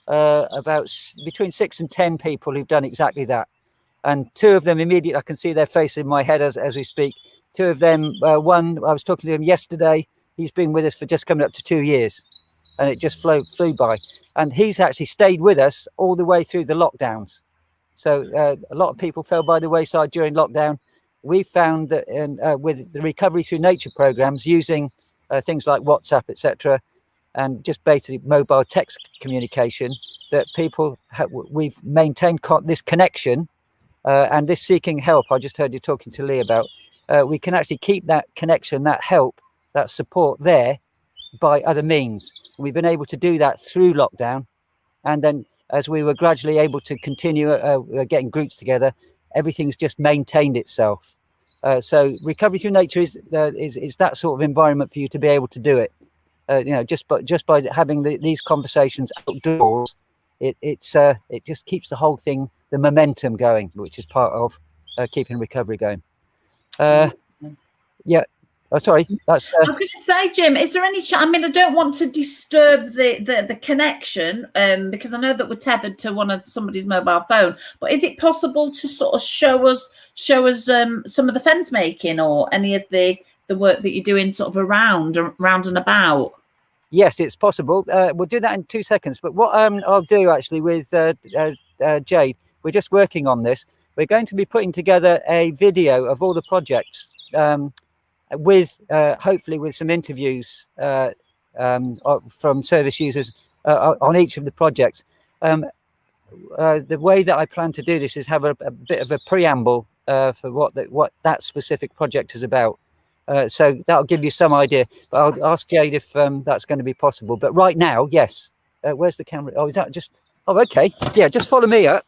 about between 6 and 10 people who've done exactly that. And two of them immediately, I can see their face in my head as we speak. Two of them, one, I was talking to him yesterday. He's been with us for just coming up to 2 years, and it just flew by. And he's actually stayed with us all the way through the lockdowns. So a lot of people fell by the wayside during lockdown. We found that with the Recovery Through Nature programs, using things like WhatsApp, etc., and just basically mobile text communication, that people we've maintained this connection and this seeking help. I just heard you talking to Lee about. We can actually keep that connection, that help, that support there by other means. We've been able to do that through lockdown, and then as we were gradually able to continue getting groups together, everything's just maintained itself. So Recovery Through Nature is that sort of environment for you to be able to do it. Just by having these conversations outdoors, it just keeps the whole thing, the momentum going, which is part of keeping recovery going. Yeah. Oh, sorry. That's. I was going to say, Jim, is there any? I mean, I don't want to disturb the connection because I know that we're tethered to somebody's mobile phone. But is it possible to sort of show us some of the fence making or any of the work that you're doing sort of around and about? Yes, it's possible. We'll do that in 2 seconds. But what I'll do actually with Jade, we're just working on this. We're going to be putting together a video of all the projects. With hopefully with some interviews from service users on each of the projects. The way that I plan to do this is have a bit of a preamble for what that specific project is about. So that'll give you some idea. But I'll ask Jade if that's going to be possible. But right now, yes. Where's the camera? Oh, is that just? Oh, okay. Yeah, just follow me up,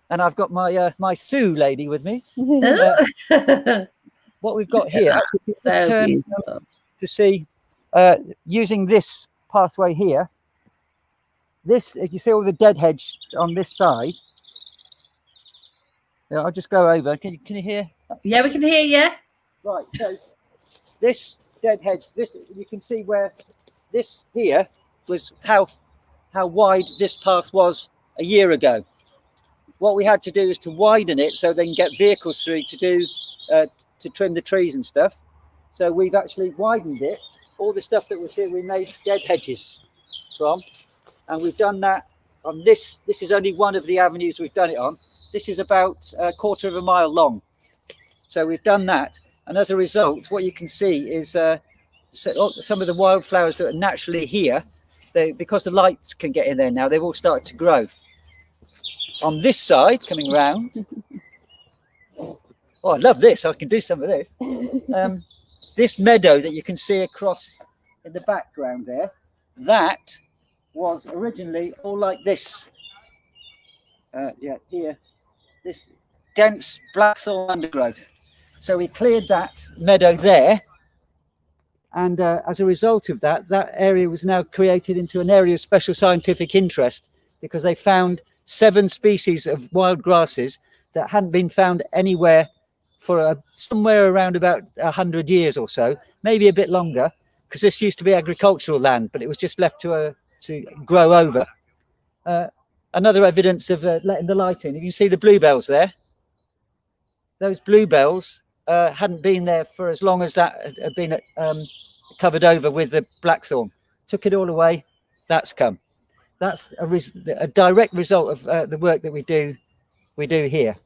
and I've got my Sue lady with me. What we've got here, actually, just turn to see, using this pathway here, this, if you see all the dead hedge on this side, yeah, I'll just go over. Can you hear? Yeah, we can hear you. Right, so this dead hedge, this, you can see where this here was how wide this path was a year ago. What we had to do is to widen it so they can get vehicles through to trim the trees and stuff. So we've actually widened it. All the stuff that was here, we made dead hedges from, and we've done that on this. This is only one of the avenues we've done it on. This is about 1/4 of a mile long. So we've done that, and as a result, what you can see is some of the wildflowers that are naturally here, because the lights can get in there now, they've all started to grow. On this side, coming round, oh, I love this. I can do some of this. This meadow that you can see across in the background there, that was originally all like this. Yeah, here, this dense blackthorn undergrowth. So we cleared that meadow there. And as a result of that, that area was now created into an area of special scientific interest because they found 7 species of wild grasses that hadn't been found anywhere for somewhere around about 100 years or so, maybe a bit longer, because this used to be agricultural land, but it was just left to grow over. Another evidence of letting the light in. You can see the bluebells there. Those bluebells hadn't been there for as long as that had been covered over with the blackthorn. Took it all away. That's come. That's a direct result of the work that we do here.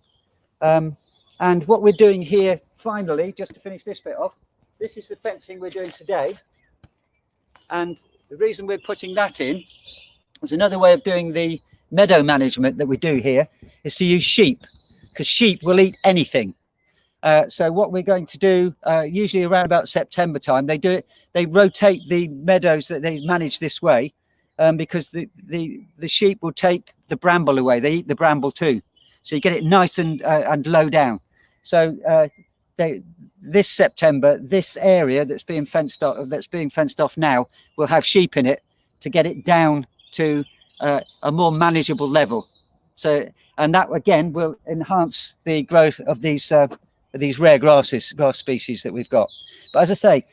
And what we're doing here, finally, just to finish this bit off, this is the fencing we're doing today. And the reason we're putting that in is another way of doing the meadow management that we do here is to use sheep, because sheep will eat anything. So what we're going to do, usually around about September time, they rotate the meadows that they manage this way because the sheep will take the bramble away. They eat the bramble too, so you get it nice and low down. So this September, this area that's being fenced off now will have sheep in it to get it down to a more manageable level. So, and that again will enhance the growth of these rare grass species that we've got. But as I say,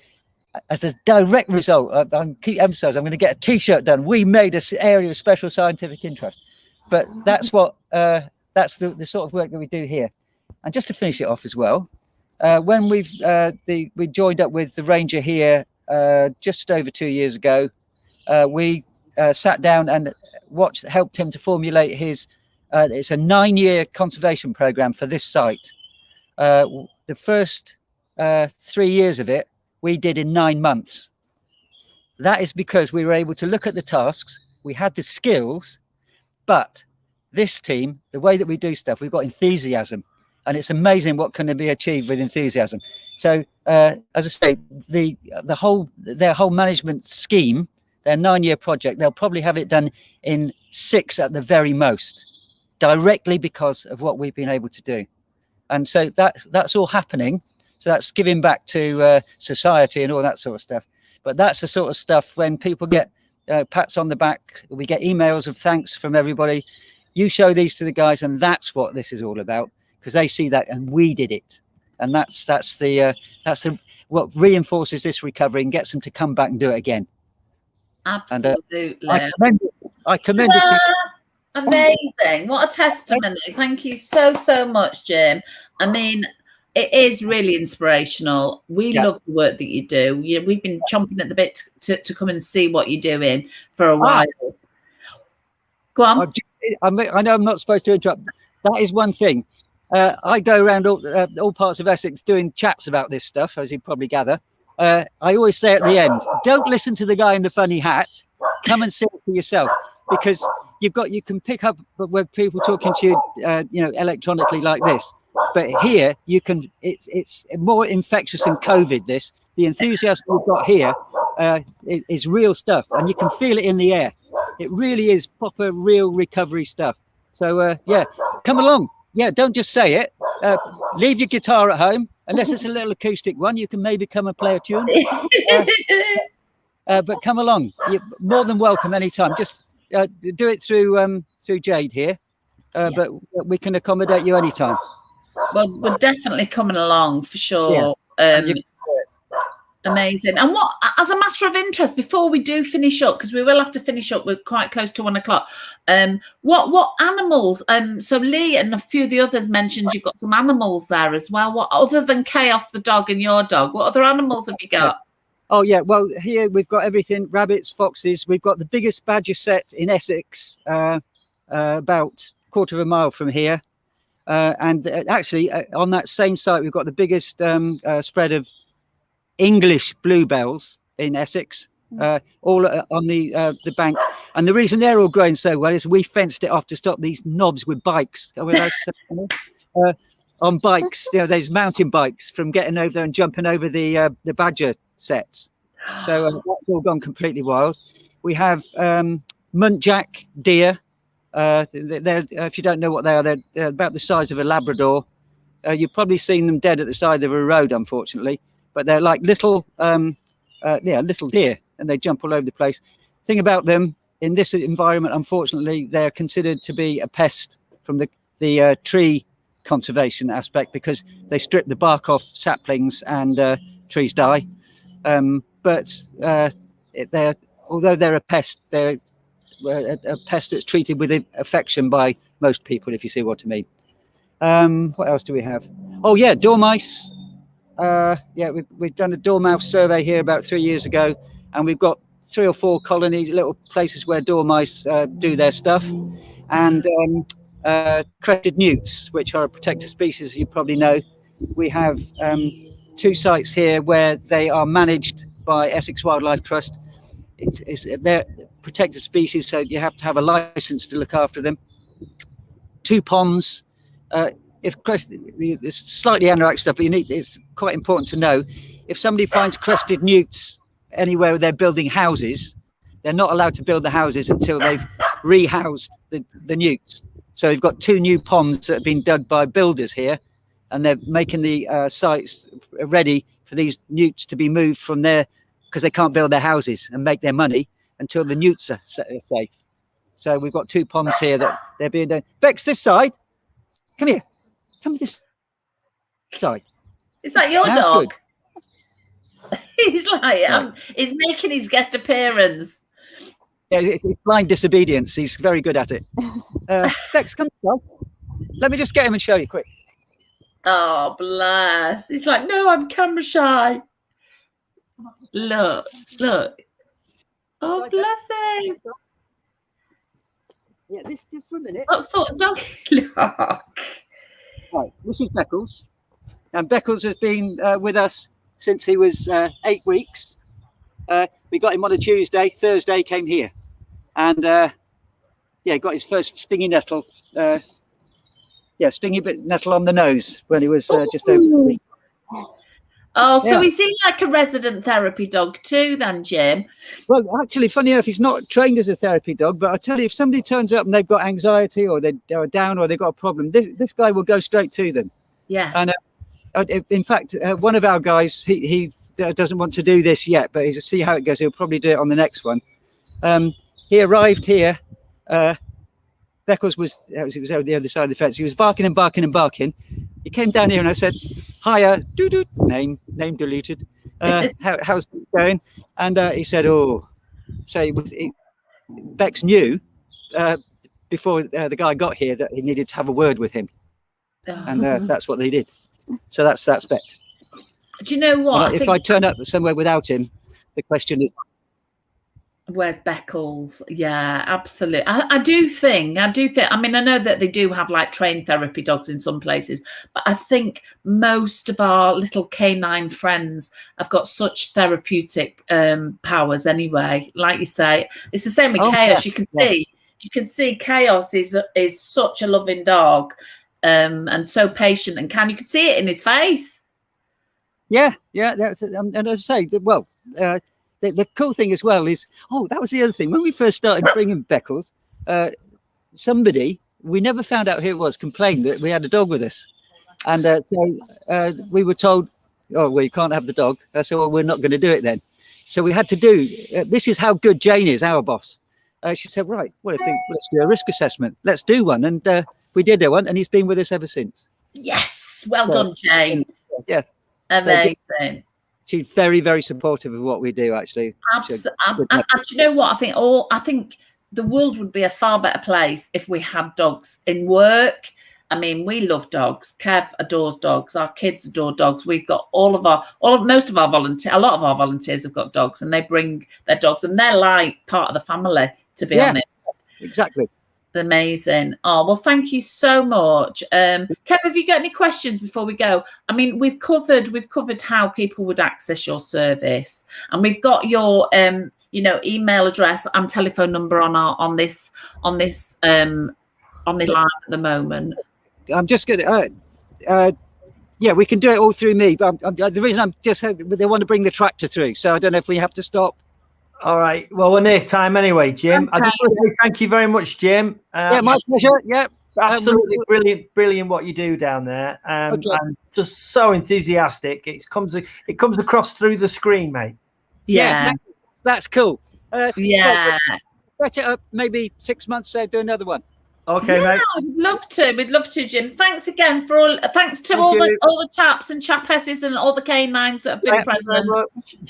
as a direct result, I keep emphasising, I'm going to get a T-shirt done. We made an area of special scientific interest, but that's what that's the sort of work that we do here. And just to finish it off as well, when we joined up with the ranger here just over 2 years ago, we sat down and helped him to formulate his. It's a 9-year conservation program for this site. The first 3 years of it we did in 9 months. That is because we were able to look at the tasks, we had the skills, but this team, the way that we do stuff, we've got enthusiasm, and it's amazing what can be achieved with enthusiasm. So as I say, their whole management scheme, their 9-year project, they'll probably have it done in 6 at the very most, directly because of what we've been able to do. And so that's all happening. So that's giving back to society and all that sort of stuff. But that's the sort of stuff when people get pats on the back, we get emails of thanks from everybody. You show these to the guys, and that's what this is all about, because they see that and we did it. And that's what reinforces this recovery and gets them to come back and do it again. Absolutely. And, I commend it to you. Amazing. What a testimony. Thank you so much, Jim. I mean, it is really inspirational. We love the work that you do. We've been chomping at the bit to come and see what you're doing for a while. Go on. I know I'm not supposed to interrupt. That is one thing. I go around all parts of Essex doing chats about this stuff, as you probably gather. I always say at the end, don't listen to the guy in the funny hat. Come and see it for yourself, because you can pick up when people talking to you, electronically like this. But here you can. It's more infectious than COVID. The enthusiasm we've got here is real stuff, and you can feel it in the air. It really is proper, real recovery stuff. So come along. Yeah, don't just say it. Leave your guitar at home, unless it's a little acoustic one. You can maybe come and play a tune. But come along. You're more than welcome anytime. Just do it through Jade here. But we can accommodate you anytime. Well, we're definitely coming along for sure. Yeah. Amazing. And what, as a matter of interest, before we do finish up, because we will have to finish up, we're quite close to 1 o'clock. What animals? So Lee and a few of the others mentioned you've got some animals there as well. What other than Chaos the dog and your dog? What other animals have you got? Oh yeah, well here we've got everything: rabbits, foxes. We've got the biggest badger set in Essex, about 1/4 mile from here. And actually, on that same site, we've got the biggest spread of English bluebells in Essex, all on the bank. And the reason they're all growing so well is we fenced it off to stop these knobs with bikes. On bikes, those mountain bikes, from getting over there and jumping over the badger sets. So that's all gone completely wild. We have muntjac deer. They're, if you don't know what they are, they're about the size of a Labrador. You've probably seen them dead at the side of a road, unfortunately, but they're like little deer, and they jump all over the place. Thing about them, in this environment, unfortunately, they're considered to be a pest from the tree conservation aspect, because they strip the bark off saplings and trees die. But although they're a pest, they're a pest that's treated with affection by most people, if you see what I mean. What else do we have? Oh yeah, dormice. We've done a dormouse survey here about 3 years ago, and we've got 3 or 4 colonies, little places where dormice do their stuff, and crested newts, which are a protected species, as you probably know. We have 2 sites here where they are managed by Essex Wildlife Trust. They're protected species, so you have to have a license to look after them. 2 ponds. It's slightly anorak stuff, but it's quite important to know, if somebody finds crested newts anywhere where they're building houses, they're not allowed to build the houses until they've rehoused the newts. So we've got 2 new ponds that have been dug by builders here, and they're making the sites ready for these newts to be moved from there, because they can't build their houses and make their money until the newts are safe. So we've got 2 ponds here that they're being done. Bex, this side. Come here. Come this side. Is that your That's dog? good. He's like, he's making his guest appearance. Yeah, it's blind disobedience. He's very good at it. Bex, come on. Let me just get him and show you quick. Oh, bless. He's like, no, I'm camera shy. Look. Oh, bless him. Yeah, this just for a minute. What sort of dog look? Right, this is Beckles. And Beckles has been with us since he was 8 weeks. We got him on a Tuesday. Thursday came here. And got his first stingy nettle. Stingy bit nettle on the nose when he was just over a week. Oh, so is he like a resident therapy dog too then, Jim? Well, actually, funny enough, he's not trained as a therapy dog, but I tell you, if somebody turns up and they've got anxiety or they're down or they've got a problem, this guy will go straight to them. Yeah. And in fact, one of our guys, he doesn't want to do this yet, but he'll see how it goes. He'll probably do it on the next one. He arrived here. Beckles was over the other side of the fence. He was barking and barking and barking. He came down here and I said, hiya, name deleted. How's it going? And he said, oh. So Bex knew before the guy got here that he needed to have a word with him. And that's what they did. So that's Bex. Do you know what? If I turn up somewhere without him, the question is, where's Beckles? Yeah, absolutely. I do think, I mean, I know that they do have like trained therapy dogs in some places, but I think most of our little canine friends have got such therapeutic powers anyway. Like you say, it's the same with Chaos. Yeah. You can see Chaos is such a loving dog and so patient and you can see it in his face. Yeah, that's it. And as I say, well, the cool thing as well is, that was the other thing. When we first started bringing Beckles, somebody, we never found out who it was, complained that we had a dog with us. And so we were told, well, you can't have the dog. I said, well, we're not going to do it then. So we had to do, this is how good Jane is, our boss. She said, right, let's do a risk assessment. Let's do one. And we did do one, and he's been with us ever since. Yes, well done, Jane. Yeah. Amazing. So, she's very, very supportive of what we do, actually. And you know what? I think the world would be a far better place if we had dogs in work. I mean, we love dogs. Kev adores dogs. Our kids adore dogs. We've got a lot of our volunteers have got dogs, and they bring their dogs, and they're like part of the family, to be honest. Exactly. Amazing. Oh, well, thank you so much. Kev, have you got any questions before we go? I mean, we've covered how people would access your service, and we've got your email address and telephone number on this line at the moment. I'm just gonna we can do it all through me, but the reason they want to bring the tractor through, so I don't know if we have to stop. All right. Well, we're near time anyway, Jim. Okay. I just want to say thank you very much, Jim. My pleasure. Yeah, absolutely brilliant what you do down there. And just so enthusiastic. It comes across through the screen, mate. Yeah, that's cool. Set it up. Maybe 6 months. Do another one. Okay, mate. We'd love to, Jim. Thanks again for all. Thanks to all the chaps and chapesses and all the canines that have been present.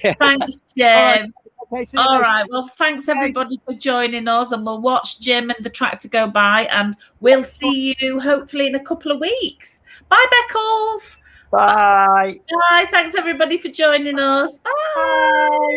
Yeah. Thanks, Jim. Okay, all right. Well, thanks everybody for joining us, and we'll watch Jim and the tractor go by, and we'll see you hopefully in a couple of weeks. Bye, Beckles. Bye. Bye. Thanks everybody for joining us. Bye.